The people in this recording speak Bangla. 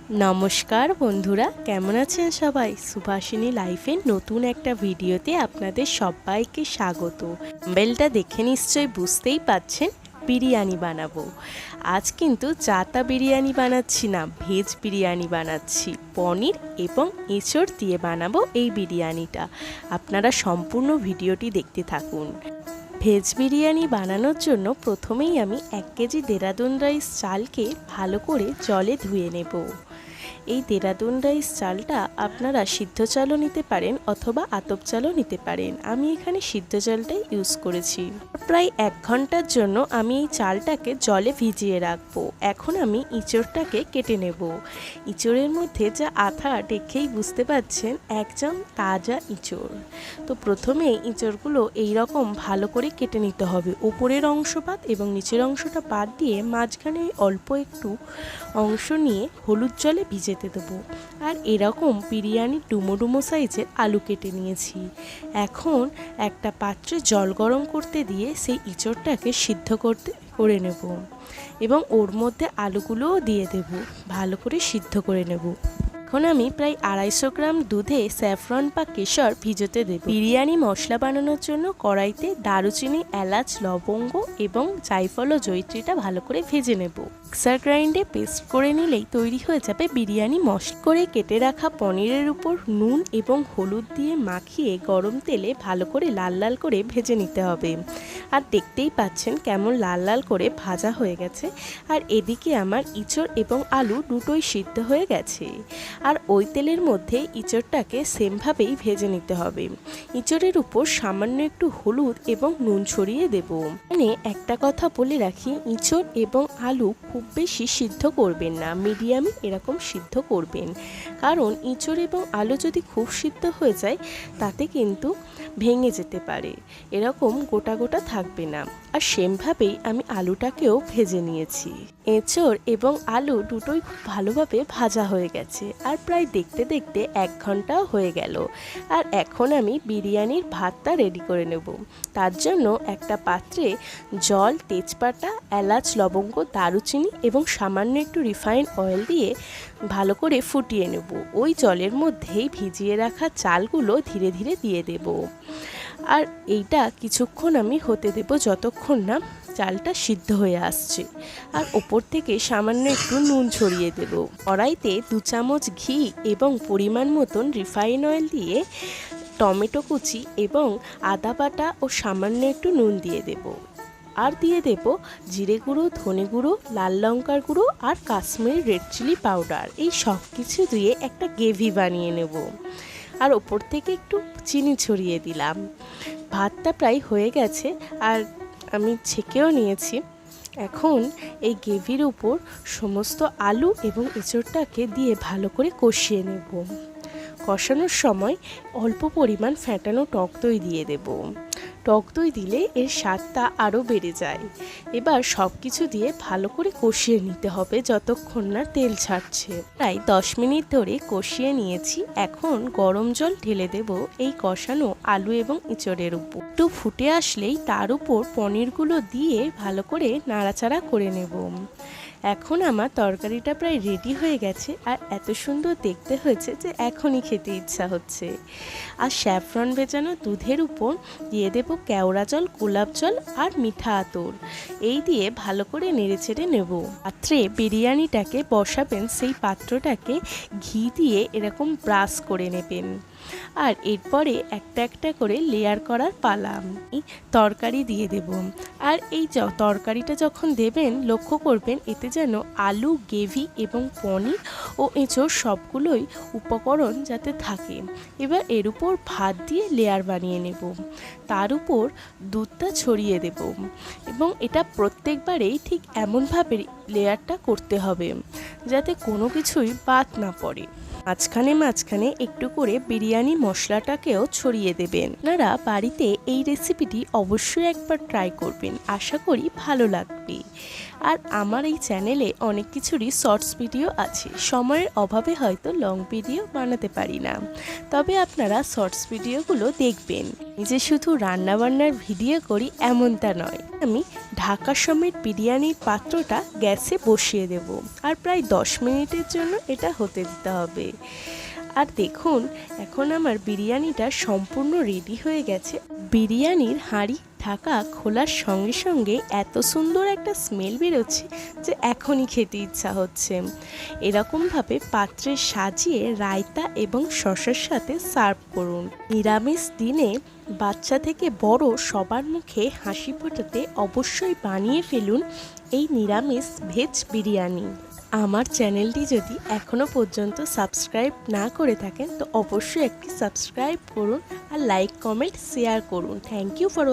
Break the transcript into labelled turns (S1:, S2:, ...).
S1: নমস্কার বন্ধুরা, কেমন আছেন সবাই? সুভাষিনী লাইফের নতুন একটা ভিডিওতে আপনাদের সবাইকে স্বাগত। বেলটা দেখে নিশ্চয়ই বুঝতেই পাচ্ছেন বিরিয়ানি বানাবো। আজ কিন্তু জাতা বিরিয়ানি বানাচ্ছি না, ভেজ বিরিয়ানি বানাচ্ছি। পনির এবং এঁচড় দিয়ে বানাবো এই বিরিয়ানিটা। আপনারা সম্পূর্ণ ভিডিওটি দেখতে থাকুন। ভেজ বিরিয়ানি বানানোর জন্য প্রথমেই আমি 1 কেজি দেরাদুন রাইস চালকে ভালো করে জলে ধুয়ে নেব। এই দেরাদুন রাইস চালটা আপনারা সিদ্ধ চালও নিতে পারেন অথবা আতপ চালও নিতে পারেন। আমি এখানে সিদ্ধ চালটাই ইউজ করেছি। প্রায় 1 ঘন্টার জন্য আমি এই চালটাকে জলে ভিজিয়ে রাখবো। এখন আমি ইঁচড়টাকে কেটে নেব। ইঁচড়ের মধ্যে যা আঠা দেখেই বুঝতে পারছেন একদম তাজা ইঁচড়। তো প্রথমে ইঁচড়গুলো এইরকম ভালো করে কেটে নিতে হবে। উপরের অংশ বাদ এবং নিচের অংশটা বাদ দিয়ে মাঝখানে অল্প একটু অংশ নিয়ে হলুদ জলে ভিজেতে দেবো। আর এরকম বিরিয়ানির ডুমো ডুমো সাইজের আলু কেটে নিয়েছি। এখন একটা পাত্রে জল গরম করতে দিয়ে সেই ইঁচড়টাকে সিদ্ধ করে নেব এবং ওর মধ্যে আলুগুলোও দিয়ে দেব, ভালো করে সিদ্ধ করে নেব। এখন আমি প্রায় 250 গ্রাম দুধে স্যাফরন বা কেশর ভিজোতে দেব। বিরিয়ানি মশলা বানানোর জন্য কড়াইতে দারুচিনি, এলাচ, লবঙ্গ এবং জায়ফল ও জয়িত্রীটা ভালো করে ভেজে নেব। মিক্সার গ্রাইন্ডে পেস্ট করে নিলেই তৈরি হয়ে যাবে বিরিয়ানি মশলা। করে কেটে রাখা পনিরের উপর নুন এবং হলুদ দিয়ে মাখিয়ে গরম তেলে ভালো করে লাল লাল করে ভেজে নিতে হবে। আর দেখতেই পাচ্ছেন কেমন লাল লাল করে ভাজা হয়ে গেছে। আর এদিকে আমার ইঁচড় এবং আলু দুটোই সিদ্ধ হয়ে গেছে। আর ওই তেলের মধ্যে ইঁচড়টাকে সেমভাবেই ভেজে নিতে হবে। ইঁচড়ের উপর সামান্য একটু হলুদ এবং নুন ছড়িয়ে দেব। মানে একটা কথা বলে রাখি, ইঁচড় এবং আলু খুব বেশি সিদ্ধ করবেন না, মিডিয়ামে এরকম সিদ্ধ করবেন। কারণ ইঁচড় এবং আলু যদি খুব সিদ্ধ হয়ে যায় তাতে কিন্তু ভেঙে যেতে পারে, এরকম গোটা গোটা থাকবে না। আর সেমভাবেই আমি আলুটাকেও ভেজে নিয়েছি। এঁচড় এবং আলু দুটোই খুব ভালোভাবে ভাজা হয়ে গেছে। আর প্রায় দেখতে দেখতে 1 ঘন্টাও হয়ে গেল। আর এখন আমি বিরিয়ানির ভাতটা রেডি করে নেব। তার জন্য একটা পাত্রে জল, তেজপাতা, এলাচ, লবঙ্গ, দারুচিনি এবং সামান্য একটু রিফাইন্ড অয়েল দিয়ে ভালো করে ফুটিয়ে নেব। ওই জলের মধ্যেই ভিজিয়ে রাখা চালগুলো ধীরে ধীরে দিয়ে দেব। আর এইটা কিছুক্ষণ আমি হতে দেব যতক্ষণ না চালটা সিদ্ধ হয়ে আসছে। আর ওপর থেকে সামান্য একটু নুন ছড়িয়ে দেব। কড়াইতে 2 চামচ ঘি এবং পরিমাণ মতন রিফাইন অয়েল দিয়ে টমেটো কুচি এবং আদা বাটা ও সামান্য একটু নুন দিয়ে দেব। আর দিয়ে দেব জিরে গুঁড়ো, ধনে গুঁড়ো, লাল লঙ্কার গুঁড়ো আর কাশ্মীরি রেড চিলি পাউডার। এই সব কিছু দিয়ে একটা গ্রেভি বানিয়ে নেব। আর ওপর থেকে একটু চিনি ছড়িয়ে দিলাম। ভাতটা প্রায় হয়ে গেছে আর আমি ছেঁকেও নিয়েছি। এখন এই গ্রেভির উপর সমস্ত আলু এবং এঁচড়টাকে দিয়ে ভালো করে কষিয়ে নেব। কষানোর সময় অল্প পরিমাণ ফ্যাটানো টক দই দিয়ে দেব। টক দই দিলে এর স্বাদটা আরও বেড়ে যায়। এবার সব কিছু দিয়ে ভালো করে কষিয়ে নিতে হবে যতক্ষণ না তেল ছাড়ছে। প্রায় 10 মিনিট ধরে কষিয়ে নিয়েছি। এখন গরম জল ঢেলে দেব এই কষানো আলু এবং এঁচড়ের উপর। একটু ফুটে আসলেই তার উপর পনিরগুলো দিয়ে ভালো করে নাড়াচাড়া করে নেব। এখন আমার তরকারিটা প্রায় রেডি হয়ে গেছে। আর এত সুন্দর দেখতে হয়েছে যে এখনই খেতে ইচ্ছা হচ্ছে। আর স্যাফরন ভেজানো দুধের উপর দিয়ে দেব কেওড়া জল, গোলাপ জল আর মিঠা আতর। এই দিয়ে ভালো করে নেড়েচেড়ে নেব। পাত্রে বিরিয়ানিটাকে বসাবেন, সেই পাত্রটাকে ঘি দিয়ে এরকম ব্রাশ করে নেবেন। আর এরপরে একটা একটা করে লেয়ার করার পালা। আমি তরকারি দিয়ে দেব। আর এই তরকারিটা যখন দেবেন লক্ষ্য করবেন এতে যেন আলু, গ্রেভি এবং পনির ও এঁচড় সবগুলোই উপকরণ যাতে থাকে। এবার এর উপর ভাত দিয়ে লেয়ার বানিয়ে নেব। তার উপর দুধটা ছড়িয়ে দেব এবং এটা প্রত্যেকবারেই ঠিক এমনভাবে লেয়ারটা করতে হবে যাতে কোনো কিছুই বাদ না পড়ে। মাঝখানে মাঝখানে একটু করে বিরিয়ানি মশলাটাকেও ছড়িয়ে দেবেন। আপনারা বাড়িতে এই রেসিপিটি অবশ্যই একবার ট্রাই করবেন, আশা করি ভালো লাগবে। রেসিপি। আর আমার এই চ্যানেলে অনেক কিছুরই শর্টস ভিডিও আছে, সময়ের অভাবে হয়তো লং ভিডিও বানাতে পারি না, তবে আপনারা শর্টস ভিডিওগুলো দেখবেন। নিজে শুধু রান্নাবান্নার ভিডিও করি এমনটা নয়। আমি ঢাকা সমেত বিরিয়ানির পাত্রটা গ্যাসে বসিয়ে দেব আর প্রায় 10 মিনিটের জন্য এটা হতে দিতে হবে। আর দেখুন, এখন আমার বিরিয়ানিটা সম্পূর্ণ রেডি হয়ে গেছে। বিরিয়ানির হাঁড়ি ঢাকা খোলার সঙ্গে সঙ্গে এত সুন্দর একটা স্মেল বেরোচ্ছে যে এখনই খেতে ইচ্ছা হচ্ছে। এরকমভাবে পাত্রে সাজিয়ে রায়তা এবং সসের সাথে সার্ভ করুন। নিরামিষ দিনে বাচ্চা থেকে বড় সবার মুখে হাসি ফোটাতে অবশ্যই বানিয়ে ফেলুন এই নিরামিষ ভেজ বিরিয়ানি। আমার চ্যানেলটি যদি এখনও পর্যন্ত সাবস্ক্রাইব না করে থাকেন তো অবশ্যই একটি সাবস্ক্রাইব করুন আর লাইক কমেন্ট শেয়ার করুন। Thank you for